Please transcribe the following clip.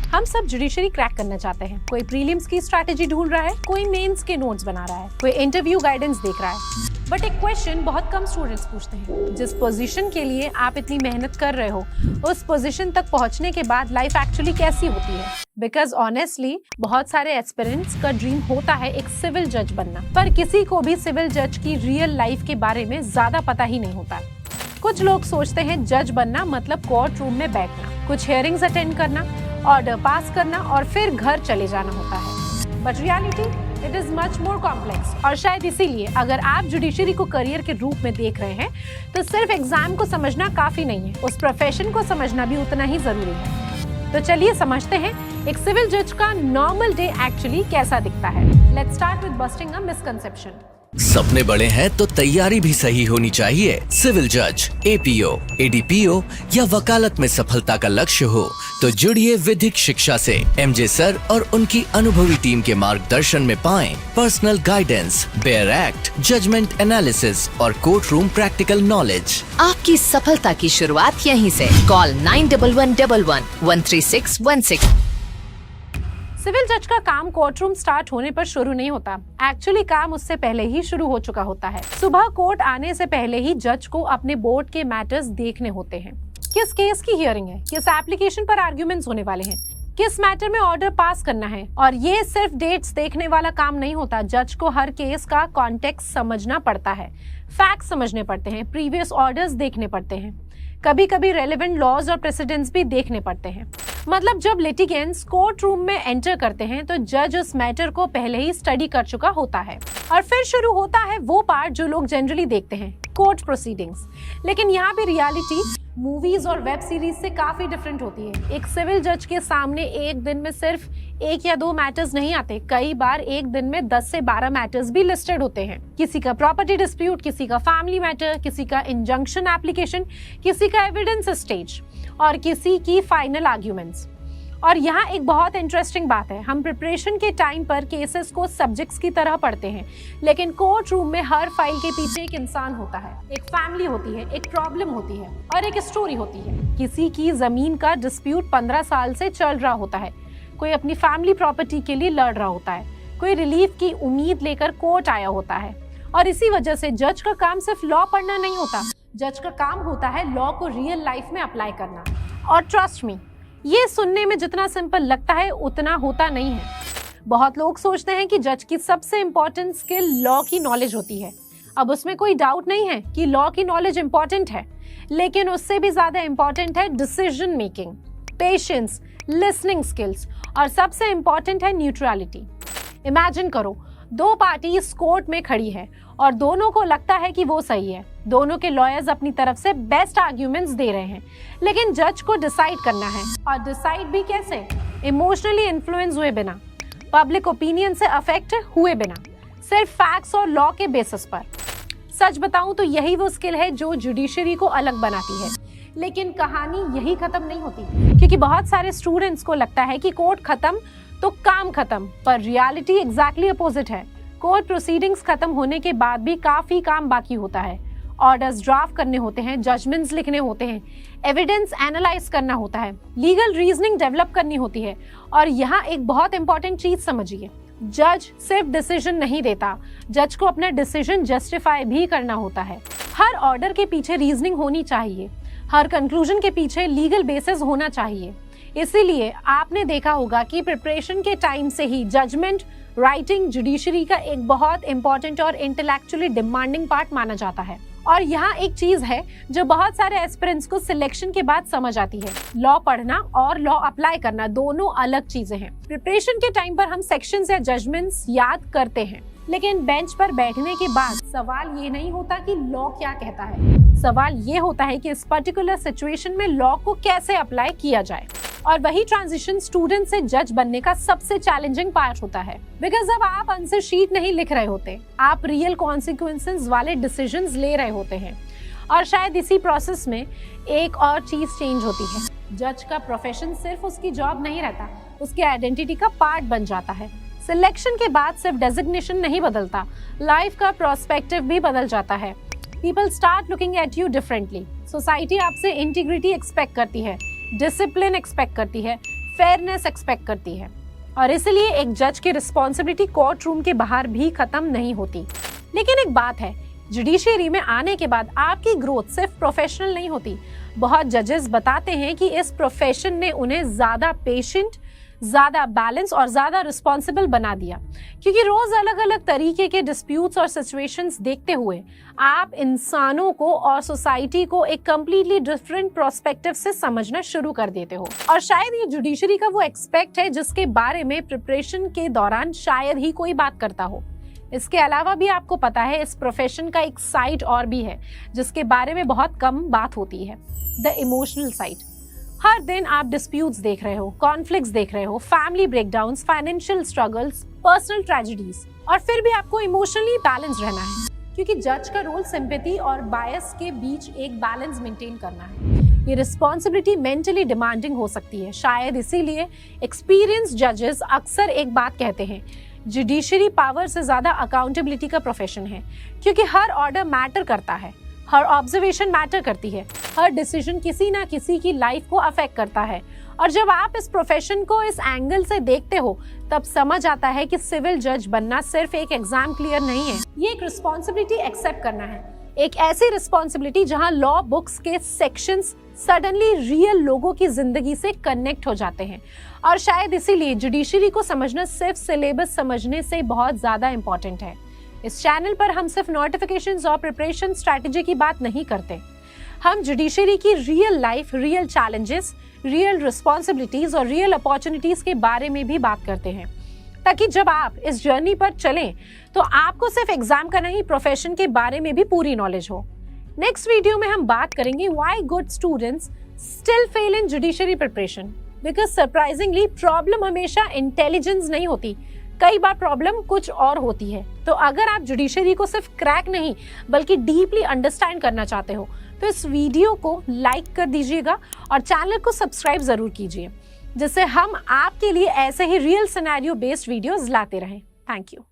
हम सब judiciary crack करना चाहते हैं। कोई प्रीलिम्स की स्ट्रैटेजी ढूंढ रहा है, कोई मेंस के नोट्स बना रहा है, कोई इंटरव्यू गाइडेंस देख रहा है। बट एक क्वेश्चन बहुत कम स्टूडेंट्स पूछते हैं, जिस पोजीशन के लिए आप इतनी मेहनत कर रहे हो, उस पोजीशन तक पहुंचने के बाद लाइफ एक्चुअली कैसी होती है? बिकॉज ऑनेस्टली बहुत सारे एस्पिरेंट्स का ड्रीम होता है एक सिविल जज बनना, पर किसी को भी सिविल जज की रियल लाइफ के बारे में ज्यादा पता ही नहीं होता। कुछ लोग सोचते हैं जज बनना मतलब कोर्ट रूम में बैठना, कुछ हियरिंग्स अटेंड करना, ऑर्डर पास करना और फिर घर चले जाना होता है। But reality it is much more complex. और शायद इसीलिए अगर आप जुडिशरी को करियर के रूप में देख रहे हैं तो सिर्फ एग्जाम को समझना काफी नहीं है, उस प्रोफेशन को समझना भी उतना ही जरूरी है। तो चलिए समझते हैं एक सिविल जज का नॉर्मल डे एक्चुअली कैसा दिखता है। Let's start with busting a misconception. सपने बड़े हैं तो तैयारी भी सही होनी चाहिए। सिविल जज, एपीओ, एडीपीओ या वकालत में सफलता का लक्ष्य हो तो जुड़िए विधिक शिक्षा से। एमजे सर और उनकी अनुभवी टीम के मार्गदर्शन में पाएं personal guidance, bare act, judgment analysis और कोर्ट रूम प्रैक्टिकल नॉलेज। आपकी सफलता की शुरुआत यहीं से। कॉल 9111 सिविल जज का काम कोर्ट रूम स्टार्ट होने पर शुरू नहीं होता, एक्चुअली काम उससे पहले ही शुरू हो चुका होता है। सुबह कोर्ट आने से पहले ही जज को अपने बोर्ड के मैटर्स देखने होते हैं। किस केस की हियरिंग है, किस एप्लीकेशन पर आर्ग्यूमेंट्स होने वाले हैं, किस मैटर में ऑर्डर पास करना है। और ये सिर्फ डेट्स देखने वाला काम नहीं होता, जज को हर केस का कॉन्टेक्स्ट समझना पड़ता है, फैक्ट्स समझने पड़ते हैं, प्रीवियस ऑर्डर्स देखने पड़ते हैं, कभी कभी रेलेवेंट लॉज और प्रेसिडेंट्स भी देखने पड़ते हैं। मतलब जब लिटिगेंट्स कोर्ट रूम में एंटर करते हैं तो जज उस मैटर को पहले ही स्टडी कर चुका होता है और फिर शुरू होता है वो पार्ट जो लोग जनरली देखते हैं, कोर्ट प्रोसीडिंग्स। लेकिन यहाँ पे रियलिटी मूवीज और वेब सीरीज से काफी डिफरेंट होती है। एक सिविल जज के सामने एक दिन में सिर्फ 1 या 2 मैटर्स नहीं आते, कई बार एक दिन में 10 से 12 मैटर्स भी लिस्टेड होते हैं। किसी का प्रॉपर्टी डिस्प्यूट, किसी का फैमिली मैटर, किसी का इंजंक्शन एप्लीकेशन, किसी का एविडेंस स्टेज और किसी की फाइनल आर्ग्यूमेंट्स। और यहाँ एक बहुत इंटरेस्टिंग बात है, हम प्रिपरेशन के टाइम पर केसेस को सब्जेक्ट्स की तरह पढ़ते हैं, लेकिन कोर्ट रूम में हर फाइल के पीछे एक इंसान होता है, एक फैमिली होती है, एक प्रॉब्लम होती है और एक स्टोरी होती है। किसी की जमीन का डिस्प्यूट 15 साल से चल रहा होता है, कोई अपनी फैमिली प्रॉपर्टी के लिए लड़ रहा होता है, कोई रिलीफ की उम्मीद लेकर कोर्ट आया होता है। और इसी वजह से जज का काम सिर्फ लॉ पढ़ना नहीं होता, जज का काम होता है लॉ को रियल लाइफ में अप्लाई करना। और ट्रस्ट मी, ये सुनने में जितना सिंपल लगता है उतना होता नहीं है। बहुत लोग सोचते हैं कि जज की सबसे इम्पोर्टेंट स्किल लॉ की नॉलेज होती है। अब उसमें कोई डाउट नहीं है कि लॉ की नॉलेज इम्पोर्टेंट है, लेकिन उससे भी ज्यादा इम्पोर्टेंट है decision making, patience, listening skills और सबसे इम्पोर्टेंट है न्यूट्रलिटी। इमेजिन करो, 2 पार्टीज कोर्ट में खड़ी है और दोनों को लगता है कि वो सही है, दोनों के लॉयर्स अपनी तरफ से बेस्ट आर्ग्यूमेंट्स दे रहे हैं, लेकिन जज को डिसाइड करना है। और डिसाइड भी कैसे? इमोशनली इन्फ्लुएंस हुए बिना, पब्लिक ओपिनियन से अफेक्ट हुए बिना, सिर्फ फैक्ट्स और लॉ के बेसिस पर। सच बताऊं तो यही वो स्किल है जो जुडिशरी को अलग बनाती है। लेकिन कहानी यही खत्म नहीं होती, क्योंकि बहुत सारे स्टूडेंट्स को लगता है कि कोर्ट खत्म तो काम खत्म, पर रियलिटी एग्जैक्टली अपोजिट है। कोर्ट प्रोसीडिंग्स खत्म होने के बाद भी काफी काम बाकी होता है। ऑर्डर्स ड्राफ्ट करने होते हैं, जजमेंट्स लिखने होते हैं, एविडेंस एनालाइज करना होता है, लीगल रीजनिंग डेवलप करनी होती है। और यहाँ एक बहुत इंपॉर्टेंट चीज समझिए, जज सिर्फ डिसीजन नहीं देता, जज को अपना डिसीजन जस्टिफाई भी करना होता है। हर ऑर्डर के पीछे रीजनिंग होनी चाहिए, हर कंक्लूजन के पीछे लीगल बेसिस होना चाहिए। इसीलिए आपने देखा होगा कि प्रिपरेशन के टाइम से ही जजमेंट राइटिंग जुडिशरी का एक बहुत इंपॉर्टेंट और इंटेलेक्चुअली डिमांडिंग पार्ट माना जाता है। और यहाँ एक चीज है जो बहुत सारे एस्पिरेंट्स को सिलेक्शन के बाद समझ आती है, लॉ पढ़ना और लॉ अप्लाई करना दोनों अलग चीजें हैं। प्रिपरेशन के टाइम पर हम सेक्शंस या जजमेंट्स याद करते हैं, लेकिन बेंच पर बैठने के बाद सवाल ये नहीं होता कि लॉ क्या कहता है, सवाल ये होता है कि इस पर्टिकुलर सिचुएशन में लॉ को कैसे अप्लाई किया जाए। और वही ट्रांजिशन स्टूडेंट से जज बनने का सबसे चैलेंजिंग पार्ट होता है, बिकॉज अब आप आंसर शीट नहीं लिख रहे होते, आप रियल कॉन्सिक्वेंसेस वाले डिसीजंस ले रहे होते हैं। और शायद इसी प्रोसेस में एक और चीज चेंज होती है, जज का प्रोफेशन सिर्फ उसकी जॉब नहीं रहता, उसकी आइडेंटिटी का पार्ट बन जाता है। सिलेक्शन के बाद सिर्फ डेजिग्नेशन नहीं बदलता, लाइफ का प्रोस्पेक्टिव भी बदल जाता है। People start looking at you differently. Society आपसे इंटीग्रिटी एक्सपेक्ट करती है, डिसिप्लिन एक्सपेक्ट करती है, फेयरनेस एक्सपेक्ट करती है और इसलिए एक जज की रिस्पॉन्सिबिलिटी कोर्ट रूम के बाहर भी खत्म नहीं होती। लेकिन एक बात है, जुडिशरी में आने के बाद आपकी ग्रोथ सिर्फ प्रोफेशनल नहीं होती। बहुत जजेस बताते हैं कि इस प्रोफेशन ने उन्हें ज्यादा पेशेंट, ज्यादा बैलेंस और ज्यादा रिस्पॉन्सिबल बना दिया, क्योंकि रोज अलग अलग तरीके के डिस्प्यूट्स और सिचुएशंस देखते हुए आप इंसानों को और सोसाइटी को एक कंप्लीटली डिफरेंट पर्सपेक्टिव से समझना शुरू कर देते हो। और शायद ये जुडिशरी का वो एक्सपेक्ट है जिसके बारे में प्रिपरेशन के दौरान शायद ही कोई बात करता हो। इसके अलावा भी आपको पता है इस प्रोफेशन का एक साइड और भी है जिसके बारे में बहुत कम बात होती है, द इमोशनल साइड। हर दिन आप डिस्प्यूट्स देख रहे हो, कॉन्फ्लिक्ट्स देख रहे हो, family breakdowns, financial struggles, personal tragedies, और फिर भी आपको इमोशनली बैलेंस रहना है, क्योंकि जज का रोल सिंपैथी और बायस के बीच एक बैलेंस मेंटेन करना है। ये रिस्पॉन्सिबिलिटी मेंटली डिमांडिंग हो सकती है। शायद इसीलिए एक्सपीरियंस जजेस अक्सर एक बात कहते हैं, जुडिशरी पावर से ज्यादा अकाउंटेबिलिटी का प्रोफेशन है, क्योंकि हर ऑर्डर मैटर करता है, हर ऑब्जर्वेशन मैटर करती है, हर डिसीजन किसी ना किसी की लाइफ को अफेक्ट करता है। और जब आप इस प्रोफेशन को इस एंगल से देखते हो तब समझ आता है कि सिविल जज बनना सिर्फ एक एग्जाम क्लियर नहीं है, ये एक रिस्पॉन्सिबिलिटी एक्सेप्ट करना है, एक ऐसी रिस्पॉन्सिबिलिटी जहां लॉ बुक्स के सेक्शंस सडनली रियल लोगों की जिंदगी से कनेक्ट हो जाते हैं। और शायद इसीलिए जुडिशरी को समझना सिर्फ सिलेबस समझने से बहुत ज्यादा इंपॉर्टेंट है। इस चैनल पर हम सिर्फ नोटिफिकेशंस और प्रिपरेशन स्ट्रैटेजी की बात नहीं करते, हम जुडिशरी की real life, real challenges, real responsibilities और रियल अपॉर्चुनिटीज के बारे में भी बात करते हैं, ताकि जब आप इस जर्नी पर चलें तो आपको सिर्फ एग्जाम का नहीं, प्रोफेशन के बारे में भी पूरी नॉलेज हो। नेक्स्ट वीडियो में हम बात करेंगे why good students still fail in judiciary preparation, because surprisingly problem हमेशा इंटेलिजेंस नहीं होती, कई बार प्रॉब्लम कुछ और होती है। तो अगर आप जुडिशरी को सिर्फ क्रैक नहीं बल्कि डीपली अंडरस्टैंड करना चाहते हो तो इस वीडियो को लाइक कर दीजिएगा और चैनल को सब्सक्राइब जरूर कीजिए, जिससे हम आपके लिए ऐसे ही रियल सिनेरियो बेस्ड वीडियोस लाते रहें। Thank you.